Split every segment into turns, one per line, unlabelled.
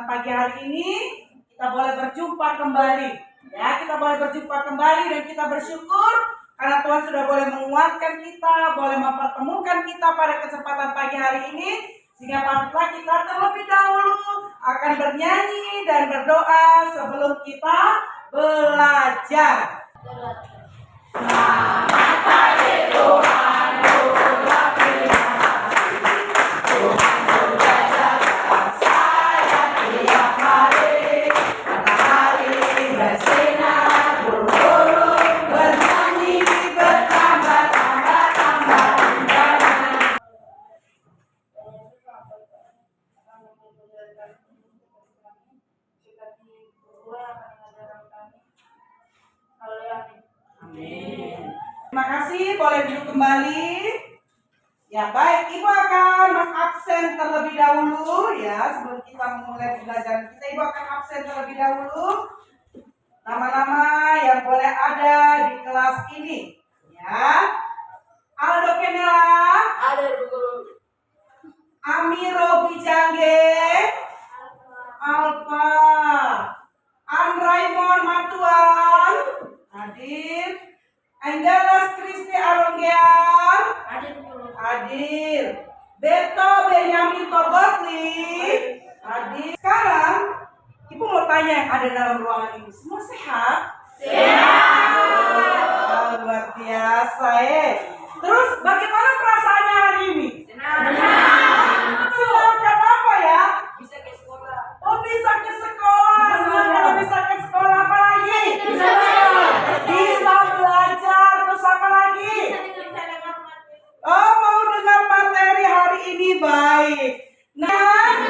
kesempatan pagi hari ini kita boleh berjumpa kembali. Ya, kita boleh berjumpa kembali dan kita bersyukur karena Tuhan sudah boleh menguatkan kita, boleh mempertemukan kita pada kesempatan pagi hari ini. Sehingga patutlah kita terlebih dahulu akan bernyanyi dan berdoa sebelum kita belajar. Selamat pagi Tuhan, luar biasa. Tuhan sudah jaga saya tiap hari. Matahari bersinar, burung-burung bernyanyi, bertambah-tambah indahnya. Amin. Terima kasih, boleh duduk kembali. Ya baik, Ibu akan absen terlebih dahulu ya sebelum kita memulai pembelajaran kita. Ibu akan absen terlebih dahulu. Nama-nama yang boleh ada di kelas ini, ya. Aldo Kenela,
ada guru.
Amiro Bijangge, Alfa, Anraimon Matuan, hadir. Angelas Kristi Aronggean, hadir. Beto Benyamin Togotli, hadir. Sekarang Ibu mau tanya yang ada dalam ruangan ini, semua sehat? Sehat. Luar biasa ya. Terus bagaimana perasaannya hari ini? Senang. Senang kenapa ya?
Bisa ke sekolah.
Oh, bisa ke sekolah. Senang kalau bisa ke sekolah. Apa lagi? Bisa belajar. Terus apa lagi? Oh, mau dengar materi hari ini, baik. Nah,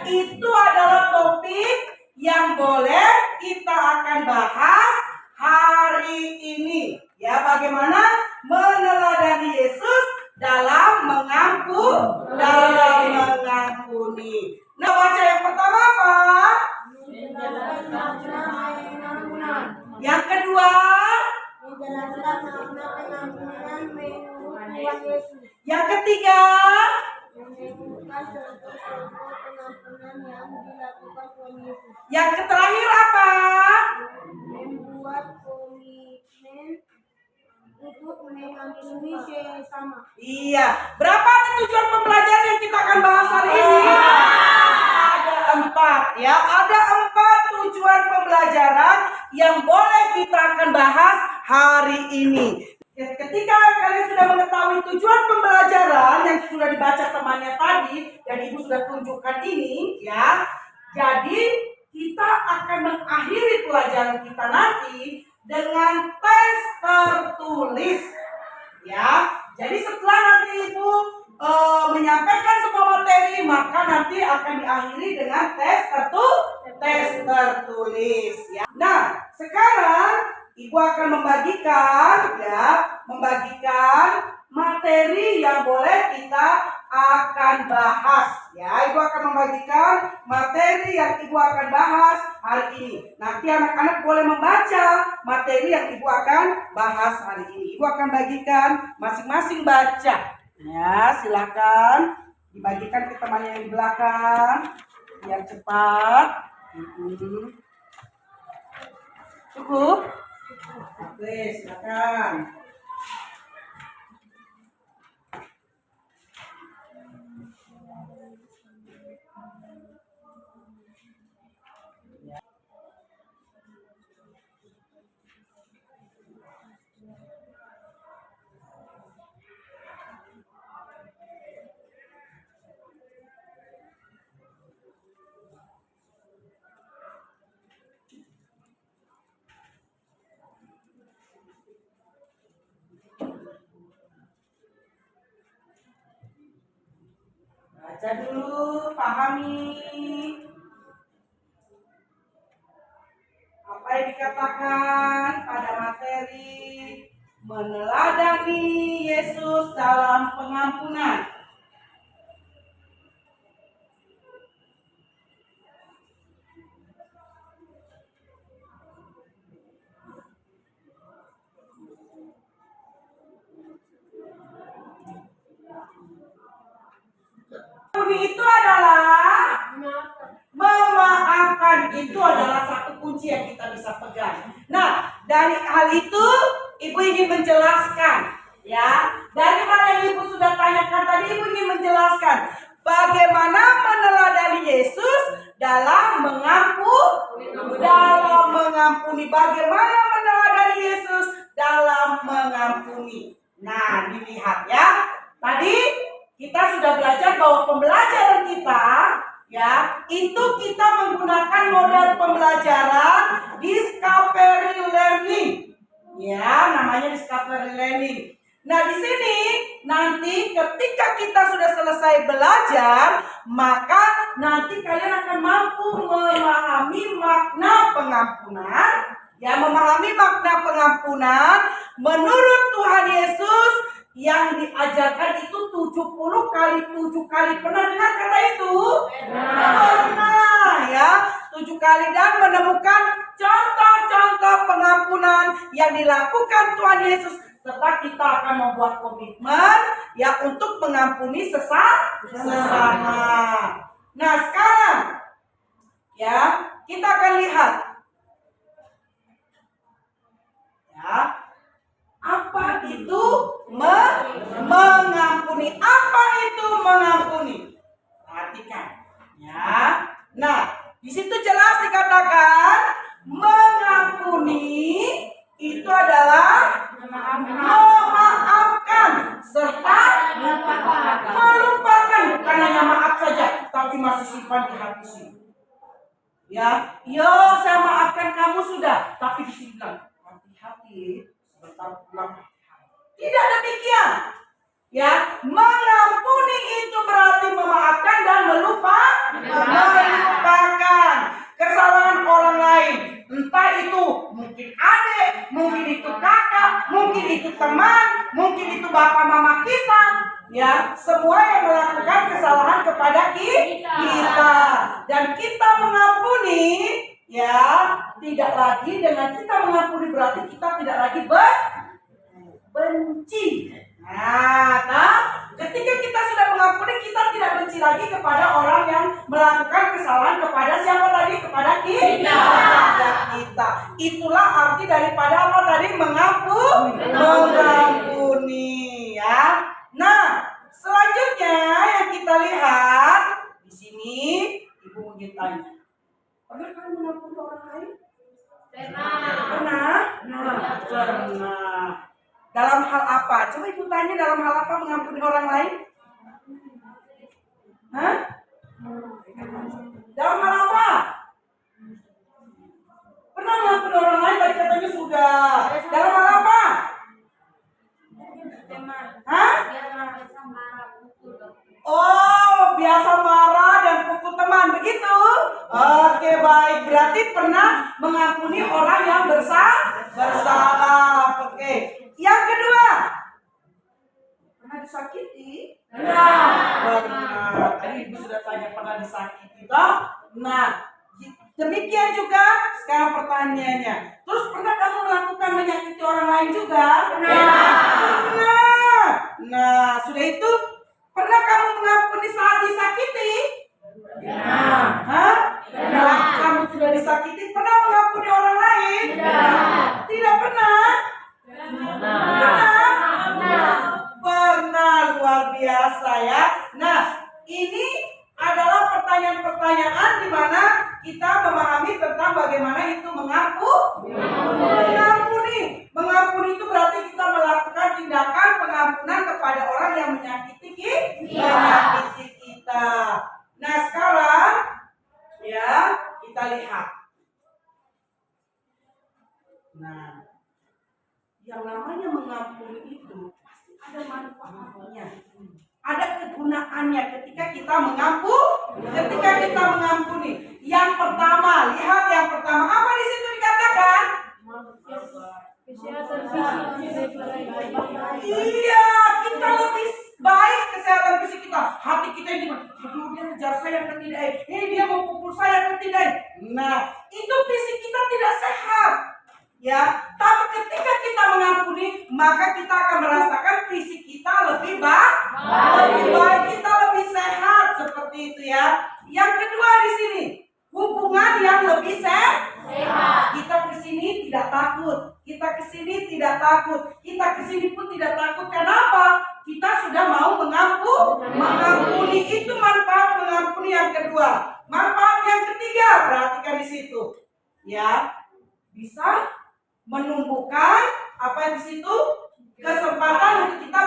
itu adalah topik yang boleh kita akan bahas hari ini. Ya, bagaimana meneladani Yesus dalam mengampuni. Nah, baca yang pertama apa? Yang kedua? Yang ketiga? Yang terakhir apa?
Membuat komitmen untuk mengampuni sesama.
Iya. Berapa tujuan pembelajaran yang kita akan bahas hari ini? Ada 4 ya. Ada 4 tujuan pembelajaran yang boleh kita akan bahas hari ini. Ketika kalian sudah mengetahui tujuan pembelajaran yang sudah dibaca temannya tadi dan Ibu sudah tunjukkan ini ya. Jadi kita akan mengakhiri pelajaran kita nanti dengan tes tertulis ya. Jadi setelah nanti Ibu menyampaikan semua materi, maka nanti akan diakhiri dengan tes tertulis ya. Nah, sekarang Ibu akan membagikan materi yang boleh kita akan bahas ya. Ibu akan membagikan materi yang Ibu akan bahas hari ini. Nanti anak-anak boleh membaca materi yang Ibu akan bahas hari ini. Ibu akan bagikan masing-masing baca. Ya, silakan dibagikan ke teman yang di belakang biar cepat. Cukup? Oke, silakan. Baca dulu, pahami apa yang dikatakan pada materi meneladani Yesus dalam pengampunan. mengampuni itu adalah memaafkan. Itu adalah satu kunci yang kita bisa pegang. Nah, dari hal itu Ibu ingin menjelaskan, ya. Dari hal yang Ibu sudah tanyakan tadi, Ibu ingin menjelaskan bagaimana meneladani Yesus dalam mengampuni. Bagaimana meneladani Yesus dalam mengampuni. Nah, dilihat ya. Tadi kita sudah belajar bahwa pembelajaran kita, ya, itu kita menggunakan model pembelajaran discovery learning. Ya, namanya discovery learning. Nah, di sini nanti ketika kita sudah selesai belajar, maka nanti kalian akan mampu memahami makna pengampunan. Ya, memahami makna pengampunan menurut Tuhan Yesus yang diajarkan itu 70 kali 7 kali. Pernah dengar kata itu? Pernah, ya. 7 kali, dan menemukan contoh-contoh pengampunan yang dilakukan Tuhan Yesus, serta kita akan membuat komitmen ya untuk mengampuni sesama. Nah, sekarang ya kita akan lihat ya apa itu mengampuni. Apa itu mengampuni? Perhatikan ya. Nah, di situ jelas dikatakan mengampuni itu adalah memaafkan serta melupakan. Bukan hanya maaf saja, tapi masih simpan di hati sini. Ya, yo saya maafkan kamu sudah, tapi di sini bilang hati-hati, sebentar pulang. Tidak demikian. Ya, mengampuni itu berarti memaafkan dan melupakan kesalahan orang lain. Entah itu mungkin adik, mungkin itu kakak, mungkin itu teman, mungkin itu bapak mama kita. Ya, semua yang melakukan kesalahan kepada kita. Dan kita mengampuni, ya, tidak lagi dengan kita mengampuni berarti kita tidak lagi benci. Nah, ketika kita sudah mengampuni, kita tidak benci lagi kepada orang yang melakukan kesalahan kepada siapa tadi? Kepada kita. Itulah arti daripada apa tadi? Mengampuni, ya. Nah, selanjutnya yang kita lihat di sini, Ibu mungkin tanya, pernah kamu mengampuni orang lain? Pernah. Dalam hal apa? Coba Ibu tanya, dalam hal apa mengampuni orang lain? Hah? Dalam hal apa? Pernah mengampuni orang lain? Tadi katanya sudah. Dalam hal apa? Hah? Oh, biasa marah dan pukul teman, begitu? Oke, baik. Berarti pernah mengampuni orang yang bersalah. Oke. Yang kedua, pernah disakiti? Pernah. Tadi Ibu sudah tanya pernah disakiti, toh? Nah, demikian juga sekarang pertanyaannya. Terus pernah kamu melakukan menyakiti orang lain juga? Pernah. Nah, sudah itu pernah kamu mengampuni saat disakiti? Hah? Nah, kamu sudah disakiti, pernah mengampuni orang lain? Tidak pernah. Pernah, luar biasa ya. Nah, ini adalah pertanyaan-pertanyaan di mana kita memahami tentang bagaimana itu mengampuni. Mengampuni itu berarti kita melakukan tindakan pengampunan kepada orang yang menyakiti kita. Nah, sekarang ya kita lihat. Nah, yang namanya mengampuni itu pasti ada manfaatnya, ada kegunaannya ketika kita mengampuni. Yang pertama, lihat yang pertama, apa di situ dikatakan? Iya, kita lebih baik kesehatan fisik kita. Hati kita ini, aduh dia kejar saya ke tidak, dia mau pukul saya ke tidak. Nah, itu fisik kita tidak sehat. Ya, tapi ketika kita mengampuni, maka kita akan merasakan fisik kita lebih baik, kita lebih sehat. Seperti mengampuni yang kedua. Manfaat yang ketiga, perhatikan di situ. Ya, bisa menumbuhkan apa di situ? Kesempatan untuk kita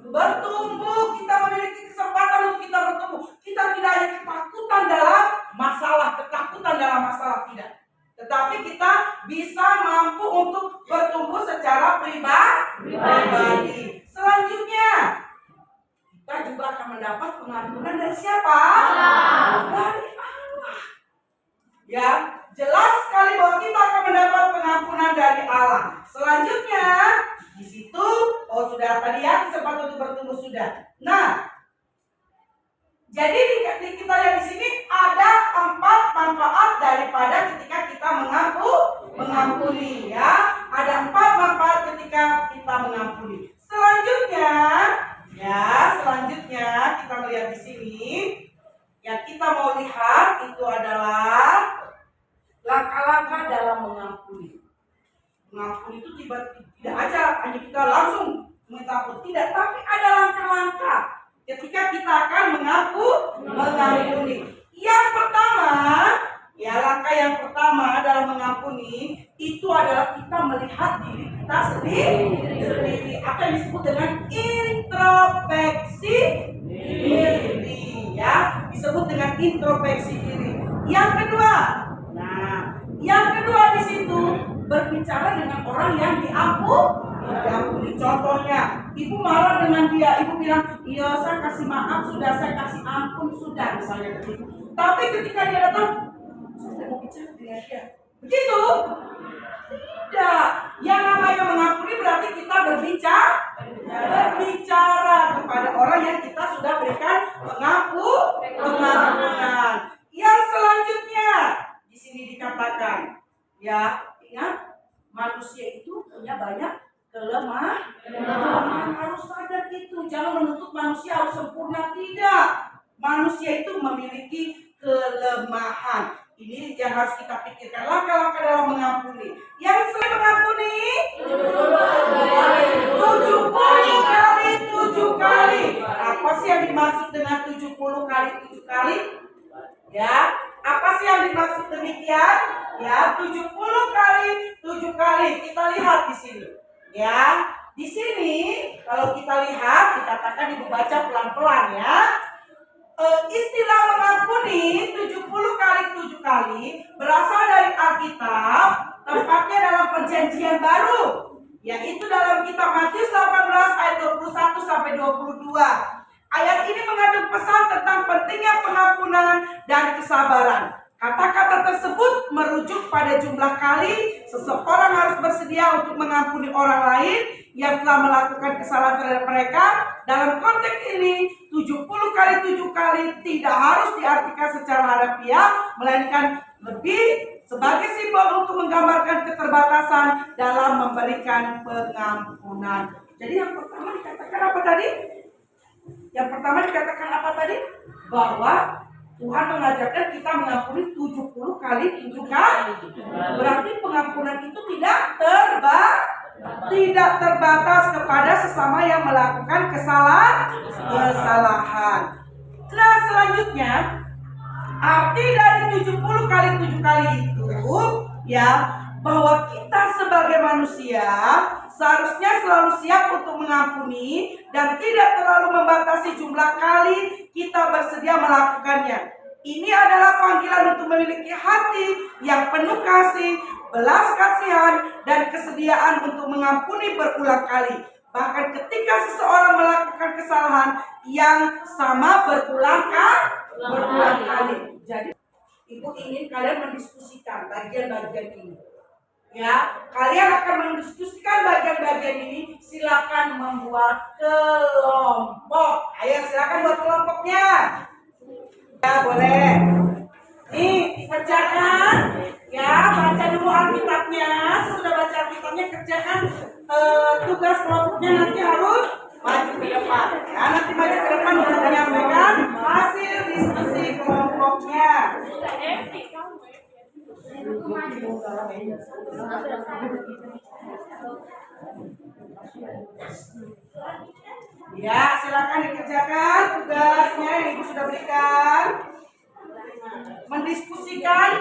bertumbuh. Kita memiliki kesempatan untuk kita bertumbuh. Kita tidak hanya ketakutan dalam masalah, tidak. Tetapi kita bisa mampu untuk bertumbuh secara pribadi. Selanjutnya, kita juga akan mendapat pengampunan dari siapa? Dari Allah. Ya, jelas sekali bahwa kita akan mendapat pengampunan dari Allah. Selanjutnya, di situ, sudah tadi ya, kesempatan untuk bertumbuh sudah. Nah, jadi kita lihat di sini ada 4 manfaat daripada ketika kita mengampuni, ya. Ada 4 manfaat ketika kita mengampuni. Selanjutnya kita melihat di sini, yang kita mau lihat itu adalah langkah-langkah dalam mengampuni. Mengampuni itu tidak aja hanya kita langsung minta ampun, tidak, tapi ada langkah-langkah ketika kita akan mengampuni. Yang pertama, langkah yang pertama dalam mengampuni itu adalah kita melihat diri kita sendiri. Apa yang disebut dengan introspeksi diri, ya, disebut dengan introspeksi diri. Yang kedua di situ berbicara dengan orang yang diampuni. Contohnya, ibu marah dengan dia, ibu bilang, iya saya kasih maaf sudah, saya kasih ampun sudah, misalnya begitu. Tapi ketika dia datang, saya mau bicara dengan dia, begitu? Tidak. Yang namanya mengampuni berarti kita berbicara kepada orang yang kita sudah berikan pengampunan. Yang selanjutnya di sini dikatakan, ya, ingat, manusia itu punya banyak kelemahan. Harus sadar itu. Jangan menuntut manusia harus sempurna, tidak. Manusia itu memiliki kelemahan. Ini yang harus kita pikirkan, langkah-langkah dalam mengampuni. Yang sering mengampuni 70 kali 7 kali. Apa sih yang dimaksud dengan 70 kali 7 kali? Ya, apa sih yang dimaksud demikian? Ya, 70 kali 7 kali. Kita lihat di sini. Ya, di sini kalau kita lihat dikatakan dibaca pelan-pelan, ya. Istilah mengampuni 70 kali 7 kali berasal dari Alkitab, tempatnya dalam Perjanjian Baru, yaitu dalam kitab Matius 18 ayat 21 sampai 22. Ayat ini mengandung pesan tentang pentingnya pengampunan dan kesabaran. Kata-kata tersebut merujuk pada jumlah kali seseorang harus bersedia untuk mengampuni orang lain yang telah melakukan kesalahan terhadap mereka. Dalam konteks ini, 70 kali 7 kali tidak harus diartikan secara harafiah, melainkan lebih sebagai simbol untuk menggambarkan keterbatasan dalam memberikan pengampunan. Jadi yang pertama dikatakan apa tadi? Bahwa Tuhan mengajarkan kita mengampuni 70 kali 7 kali. Berarti pengampunan itu tidak terbatas kepada sesama yang melakukan kesalahan. Nah, selanjutnya arti dari 70 kali 7 kali itu, ya, bahwa kita sebagai manusia seharusnya selalu siap untuk mengampuni dan tidak terlalu membatasi jumlah kali kita bersedia melakukannya. Ini adalah panggilan untuk memiliki hati yang penuh kasih, belas kasihan, dan kesediaan untuk mengampuni berulang kali. Bahkan ketika seseorang melakukan kesalahan yang sama berulang kali. Jadi, Ibu ingin kalian mendiskusikan bagian-bagian ini. Ya, kalian akan mendiskusikan bagian-bagian ini. Silakan membuat kelompok. Ayo, silakan buat kelompoknya. Ya, boleh. Nih, kerjakan. Ya, baca dulu Alkitabnya. Sesudah baca Alkitabnya, kerjakan tugas kelompoknya. Nanti harus maju ke depan. Ya, nanti maju ke depan untuk menyampaikan hasil diskusi kelompoknya. Ya, silakan dikerjakan tugasnya yang Ibu sudah berikan. Mendiskusikan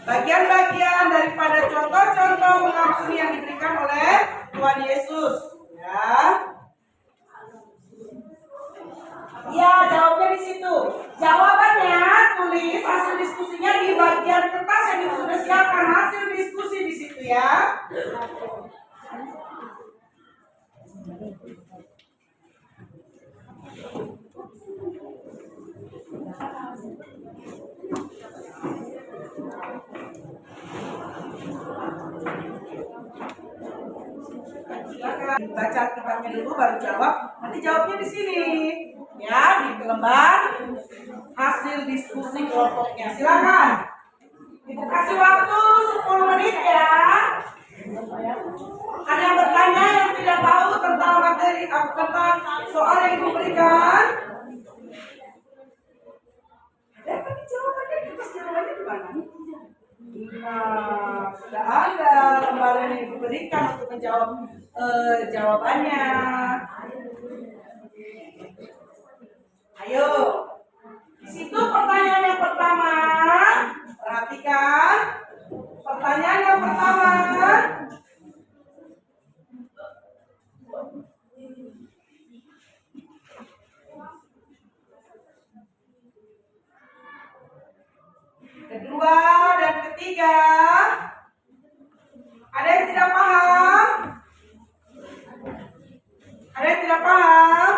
bagian-bagian daripada contoh-contoh mengampuni yang diberikan oleh Tuhan Yesus. Ya. Ya, jawabnya di situ. Jawabannya tulis hasil diskusinya di bagian kertas yang Ibu sudah siapkan. Hasil diskusi di situ ya. Silakan baca Alkitabnya dulu baru jawab. Nanti jawabnya di sini. Ya, di lembar hasil diskusi kelompoknya. Silakan. Ibu kasih waktu 10 menit ya. Ada yang bertanya yang tidak tahu tentang materi tentang soal yang Ibu berikan? Ada tadi jawabannya, kertas jawabannya di mana? Nah, sudah ada lembaran yang Ibu berikan untuk menjawab jawabannya. Ayo, di situ pertanyaan yang pertama. Perhatikan, pertanyaan yang pertama. Kedua dan ketiga. Ada yang tidak paham? Ada yang tidak paham?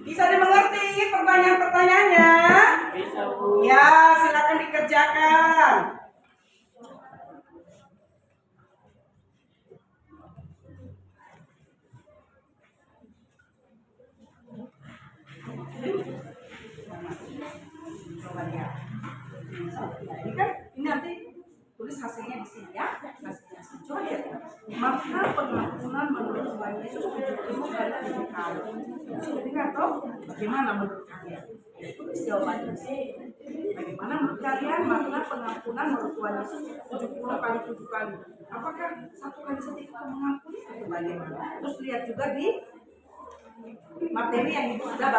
Bisa dimengerti pertanyaan-pertanyaannya?
Bisa, Bu.
Ya, silakan dikerjakan. Ini kan, ini nanti tulis hasilnya di sini ya. Hasilnya coba lihat. Maka pengampunan menurut Tuhan Yesus 70 kali diberikan. Jadi atau bagaimana menurut kalian? Tulis jawabannya. Bagaimana menurut kalian makna pengampunan menurut Tuhan Yesus 70 kali 7 kali? Apakah satu kali saja kita mengampuni atau bagaimana? Terus lihat juga di materi yang Ibu sudah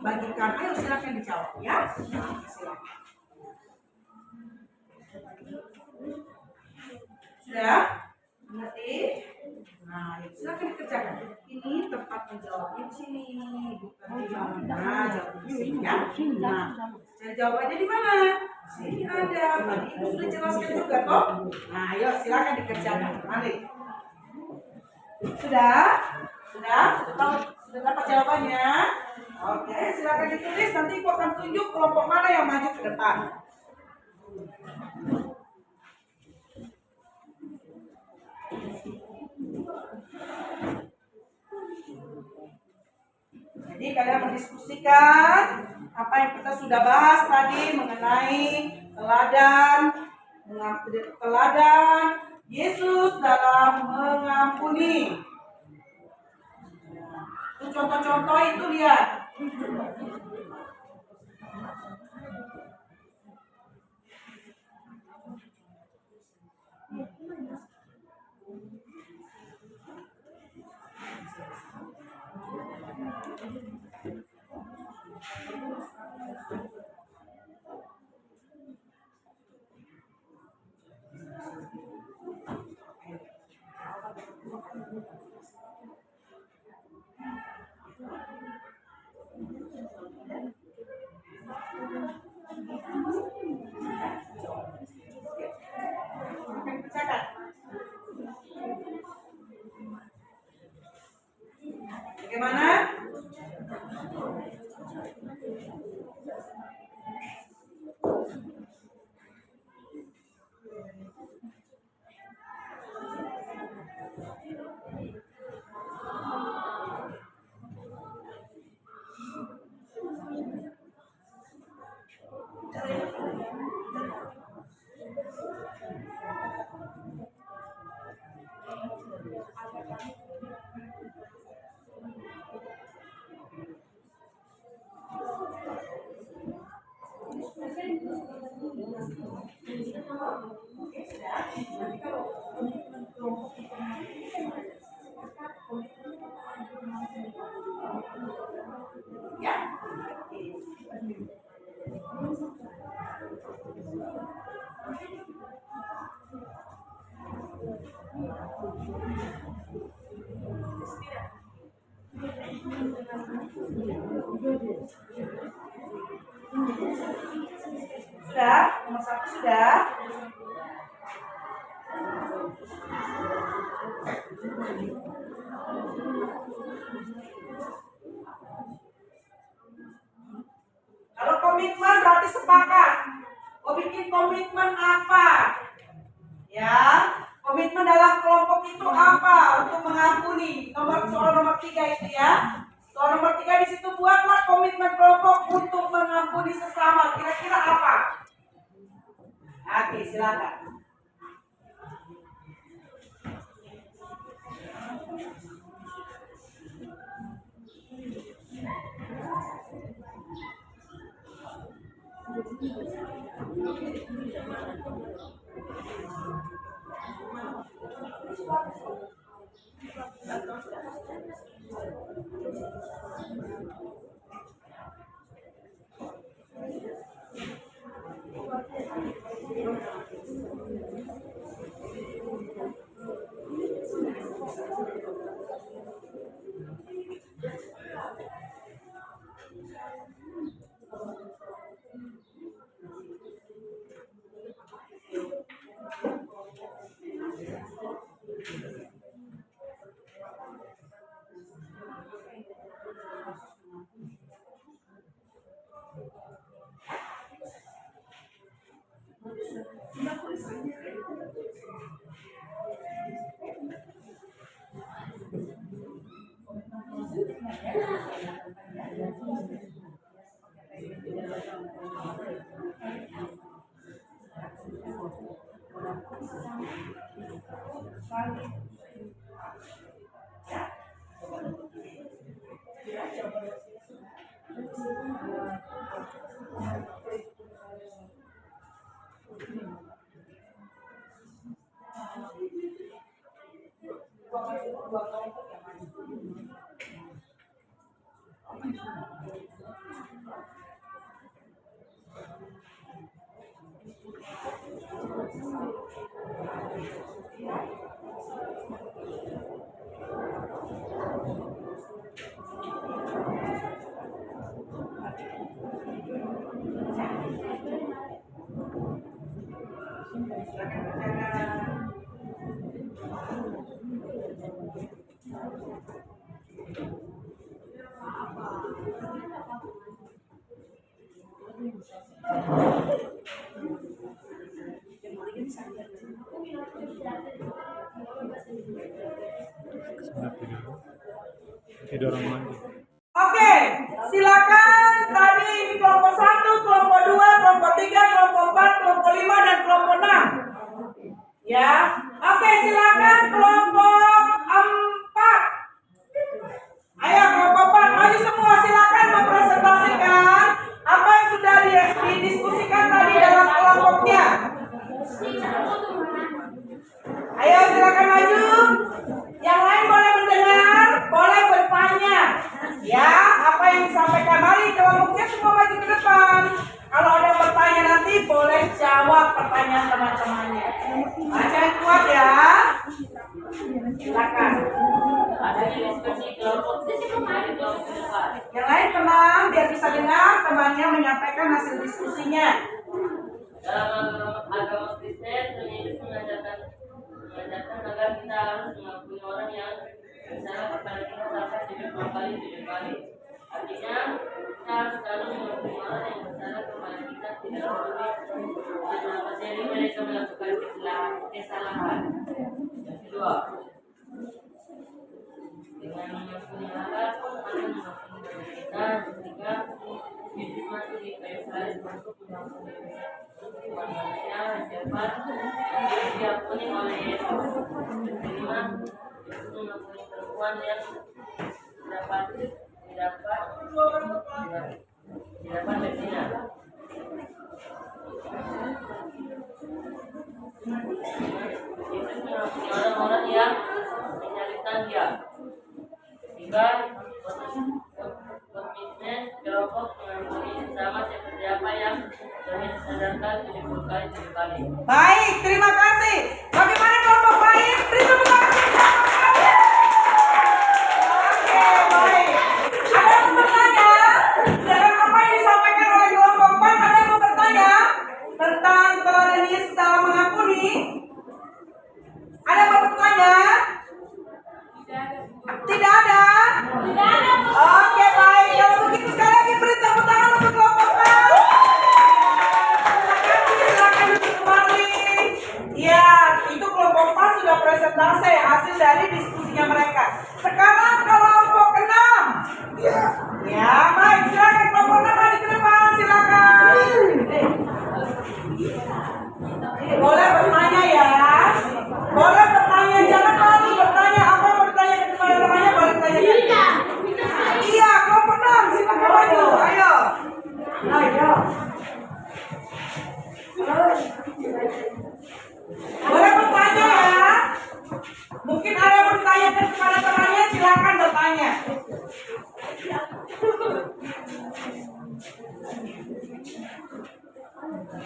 bagikan. Ayo silakan dijawab ya. Silakan. Sudah? Mengerti? Nah, silakan dikerjakan. Ini tempat menjawabnya di sini, bukan di mana. Jawabnya di sini ya. Nah, cari jawabannya di mana? Sini ada. Tadi Ibu sudah jelaskan juga toh. Nah, ayo silakan dikerjakan. Mari. Sudah? Sudah? Sudah tahu? Sudah dapat jawabannya? Oke, silakan ditulis. Nanti Ibu akan tunjuk kelompok mana yang maju ke depan. Jadi kalian mendiskusikan apa yang kita sudah bahas tadi mengenai teladan Yesus dalam mengampuni. Itu contoh-contoh itu lihat. Bagaimana? Sudah? Nomor 1 sudah? Kalau komitmen berarti sepakat. Mau bikin komitmen apa? Ya, komitmen dalam kelompok itu apa? Untuk mengampuni. Soal nomor 3 itu ya. Soal nomor 3 di situ buatlah komitmen kelompok untuk mengampuni sesama. Kira-kira apa? Oke, silakan.
Tidur orang mandi.
Oke, silakan tadi kelompok 1, kelompok 2, kelompok 3, kelompok 4, kelompok 5 dan kelompok 6. Ya. Oke, silakan kelompok 4. Ayo kelompok 4, maju semua, silakan mempresentasikan apa yang sudah didiskusikan tadi dalam kelompoknya. Ayo silakan maju. Yang lain boleh mendengar, boleh bertanya. Ya, apa yang disampaikan, mari kelompoknya semua maju ke depan. Kalau ada yang bertanya nanti boleh jawab pertanyaan teman-temannya. Baca yang kuat ya. Silakan.
Ada diskusi kelompok depan.
Yang lain tenang biar bisa dengar temannya menyampaikan hasil diskusinya.
Dalam agama Kristen, Yesus mengajarkan agar kita harus mengakui orang yang bersalah kepada kita sampai 70 kali 7 kali. Artinya kita harus selalu mengakui orang yang bersalah kepada kita, tidak peduli seberapa sering mereka melakukan kesalahan. Yang kedua, dengan mengakui Allah pun akan mengampuni kita ketika Yesus mati di kayu salib untuk mengampuni manusia siapa yang diampuni oleh Yesus. Kelima, Yesus mengampuni perempuan yang dapat berzina. Yesus mengampuni orang-orang yang menyalibkan dia. Tiga, komitmen kelompok mengampuni sesama seperti apa yang kami sadarkan 70 kali 7 kali.
Baik, terima kasih. Bagaimana kelompok baik? Beri tepuk tangan. Oke, baik.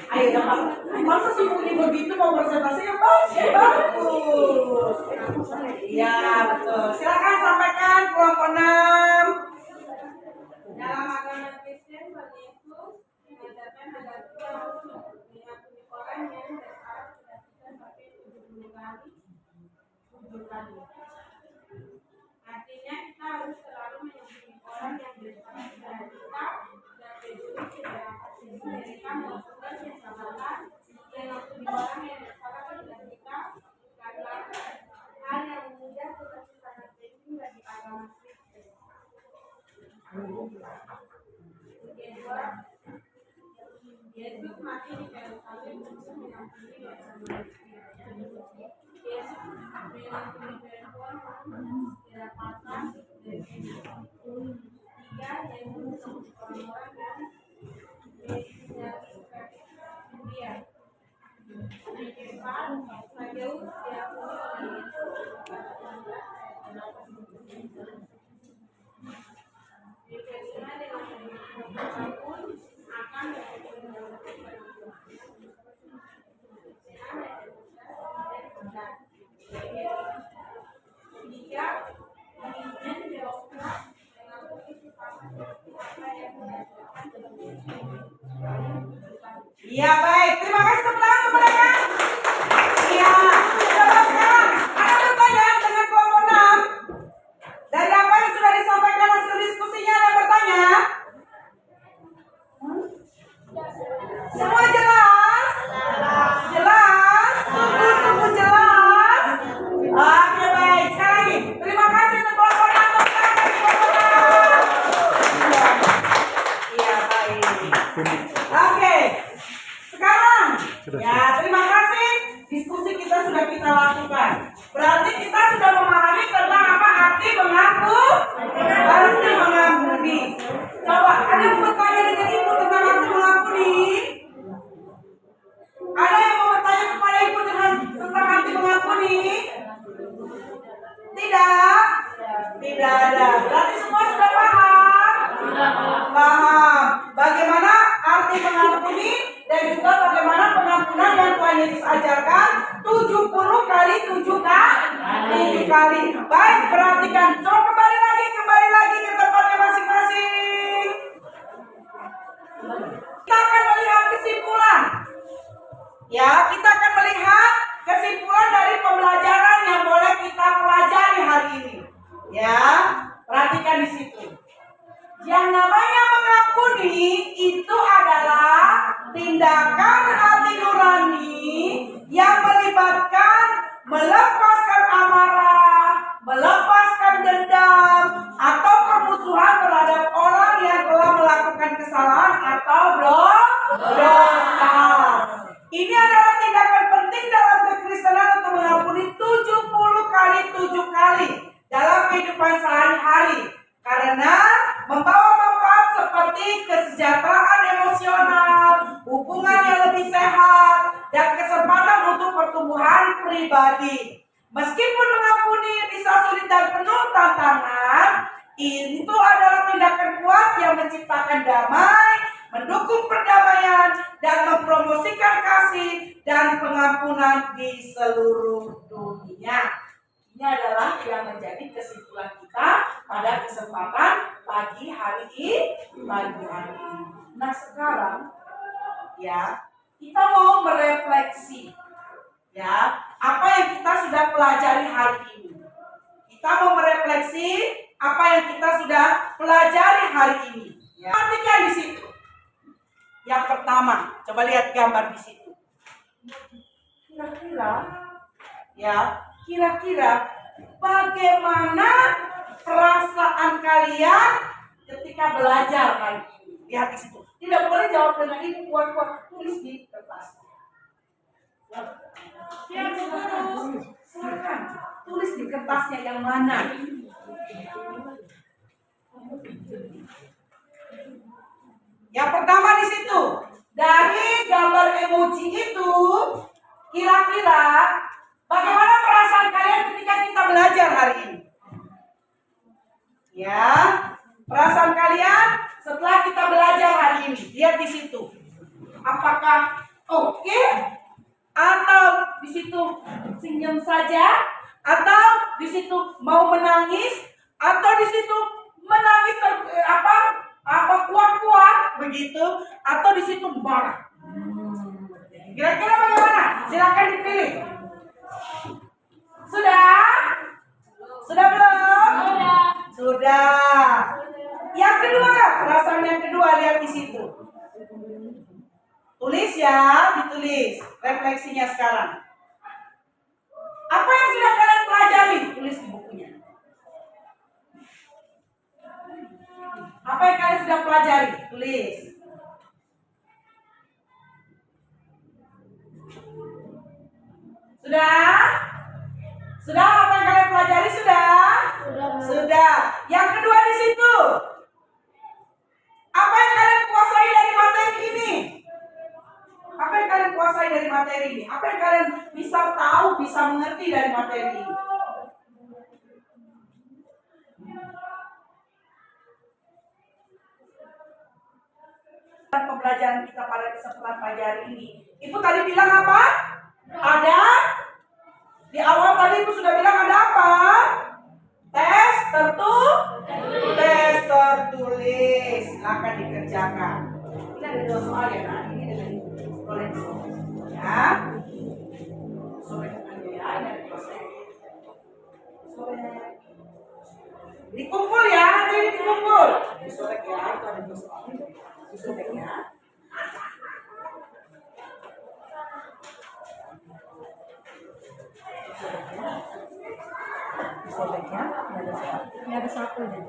Ayo dapat. Masa sembunyi begitu mau presentasi yang bagus? Bagus. Iya betul. Silakan sampaikan kelompok 6.
Dalam agama Kristen, Tuhan Yesus mengajarkan agar kita harus mengampuni orang yang bersalah kepada kita sampai 70 kali. 7 kali. Artinya kita harus selalu mengampuni orang yang bersalah kepada kita dan peduli tidak akan mereka melakukan kesalahan, mengampuni orang yang bersalah kepada kita karena hal yang mudah tetapi sangat penting bagi agama Kristen. Kedua, Yesus mati di kayu salib untuk mengampuni dosa manusia. Yesus mengampuni perempuan tidak pantas dan enak. Tiga, Yesus mengampuni orang-orang yang menjadi seperti dia. Keempat, Sakeus diampuni oleh Yesus. Kelima, dengan pun akan tiga, izin demokrat mengakui sifat apa yang dirasakan
Iya baik, terima kasih tepuk tangan untuk mereka. Iya, coba sekarang ada pertanyaan dengan kelompok 6. Dari apa yang sudah disampaikan hasil diskusinya ada bertanya? Semua jelas? Jelas? Sungguh-sungguh jelas? Oke baik, sekali lagi terima kasih untuk kelompok 6. Tepuk tangan bagi kelompok 6. Iya baik. Oke. Sekarang, ya terima kasih diskusi kita sudah kita lakukan. Berarti kita sudah memahami tentang apa arti mengaku, arti mengampuni. Coba ada yang bertanya dengan ibu tentang arti mengampuni? Ada yang mau bertanya kepada ibu tentang arti mengampuni? Tidak? Tidak ada. Berarti semua sudah paham? Paham. Bagaimana arti mengampuni? Dan juga bagaimana pengampunan yang Tuhan Yesus ajarkan 70 kali 7 kali. Baik, perhatikan. Coba kembali lagi ke tempatnya masing-masing. Kita akan melihat kesimpulan. Ya, kita akan melihat kesimpulan dari pembelajaran yang boleh kita pelajari hari ini. Ya, perhatikan di situ. Yang namanya mengampuni itu adalah tindakan hati nurani yang melibatkan melepaskan amarah, melepaskan dendam, atau permusuhan terhadap orang yang telah melakukan kesalahan atau dosa. Ini adalah tindakan penting dalam kekristenan untuk mengampuni 70 kali 7 kali dalam kehidupan sehari-hari. Karena membawa manfaat seperti kesejahteraan emosional, hubungan yang lebih sehat, dan kesempatan untuk pertumbuhan pribadi. Meskipun mengampuni bisa sulit dan penuh tantangan, itu adalah tindakan kuat yang menciptakan damai, mendukung perdamaian, dan mempromosikan kasih dan pengampunan di seluruh dunia. Ini adalah yang menjadi kesimpulan kita pada kesempatan pagi hari ini. Nah sekarang ya kita mau merefleksi ya apa yang kita sudah pelajari hari ini. Kita mau merefleksi apa yang kita sudah pelajari hari ini. Ya. Perhatikan di situ. Yang pertama, coba lihat gambar di situ. Kira-kira bagaimana perasaan kalian ketika belajar hari ini? Lihat di situ. Tidak boleh jawab dengan ini, kuat-kuat, tulis di kertas. Silakan tulis di kertasnya yang mana. Yang pertama di situ, dari gambar emoji itu, kira-kira bagaimana perasaan kalian ketika kita belajar hari ini? Ya, perasaan kalian setelah kita belajar hari ini, lihat di situ. Apakah oke? Atau di situ senyum saja? Atau di situ mau menangis? Atau di situ menangis kuat-kuat begitu? Atau di situ marah? Kira-kira bagaimana? Silakan dipilih. Sudah? Sudah belum? Sudah. Yang kedua, perasaan yang kedua lihat di situ. Tulis ya, ditulis refleksinya sekarang. Apa yang sudah kalian pelajari? Tulis di bukunya. Apa yang kalian sudah pelajari? Tulis. Sudah? Sudah apa yang kalian pelajari? Sudah? Sudah. Yang kedua di situ. Apa yang kalian kuasai dari materi ini? Apa yang kalian kuasai dari materi ini? Apa yang kalian bisa tahu, bisa mengerti dari materi ini? Pembelajaran kita pada kesempatan pagi hari ini. Ibu tadi bilang apa? Ada? Di awal tadi Ibu sudah bilang ada apa? Tes tertulis. Silakan dikerjakan. Ini ada 2 soal ya, nah ini dengan oleh ya. Sorekannya ya, ini ada 2 soal. Dikumpul ya, nanti ini dikumpul. Disorek ya, itu ada 2 soal. Disorek ya. Sobeknya ini ada 1 jadi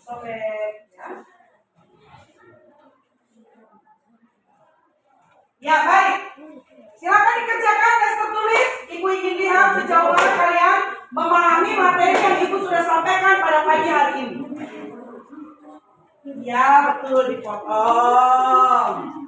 sobek ya. Baik, silakan dikerjakan tes tertulis. Ibu ingin lihat sejauh mana kalian memahami materi yang Ibu sudah sampaikan pada pagi hari ini. Ya betul, dipotong.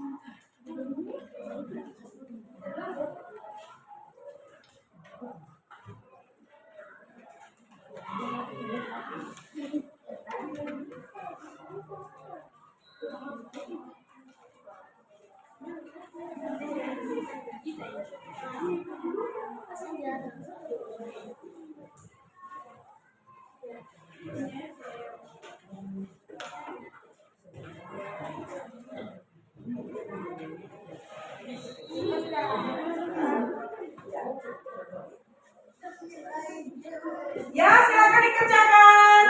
Ya, silakan dikerjakan.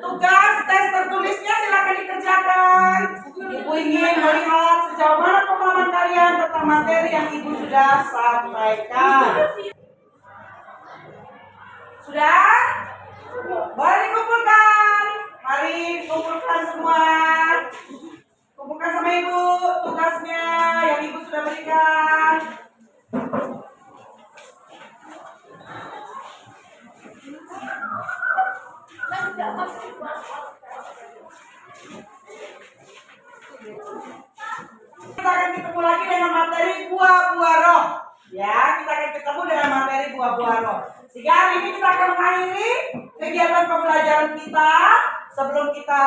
Tugas tes tertulisnya silakan dikerjakan. Ibu ingin melihat sejauh mana pemahaman kalian tentang materi yang Ibu sudah sampaikan. Sudah? Boleh dikumpulkan. Mari kumpulkan semua. Kumpulkan sama Ibu tugasnya yang Ibu sudah berikan. Kita akan ketemu lagi dengan materi buah-buah roh. Ya, kita akan ketemu dengan materi buah-buah roh. Sehingga hari ini kita akan mengakhiri kegiatan pembelajaran kita. Sebelum kita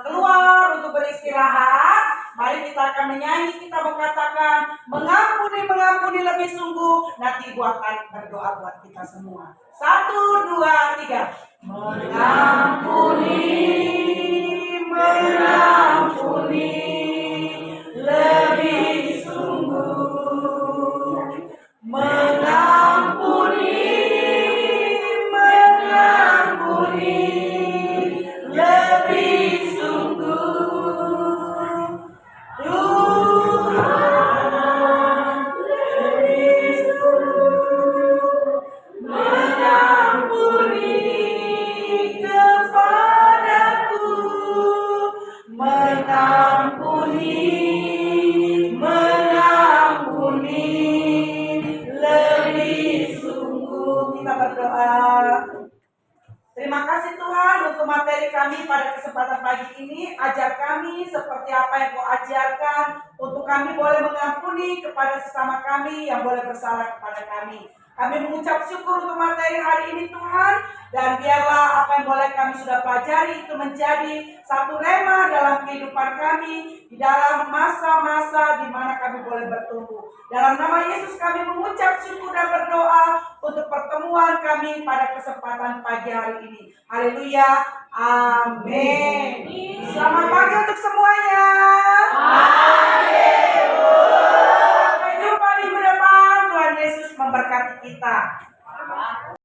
keluar untuk beristirahat, mari kita akan menyanyi, kita mengatakan mengampuni, mengampuni lebih sungguh. Nanti Ibu akan berdoa buat kita semua. 1, 2, 3. Mengampuni, mengampuni lebih sungguh. Mengampuni, mengampuni lebih sungguh. Tuhan lebih sungguh mengampuni kepadaku, mengampuni, mengampuni lebih sungguh. Kita berdoa. Terima kasih Tuhan untuk materi kami pada kesempatan pagi ini. Ajar kami seperti apa yang Kau ajarkan, untuk kami boleh mengampuni kepada sesama kami yang boleh bersalah kepada kami. Kami mengucap syukur untuk materi hari ini Tuhan, dan biarlah apa yang boleh kami sudah pelajari itu menjadi satu rema dalam kehidupan kami, di dalam masa-masa di mana kami boleh bertumbuh. Dalam nama Yesus kami mengucap syukur dan berdoa untuk pertemuan kami pada kesempatan pagi hari ini. Haleluya, amin. Selamat pagi untuk semuanya. Sampai jumpa minggu depan. Tuhan Yesus memberkati kita.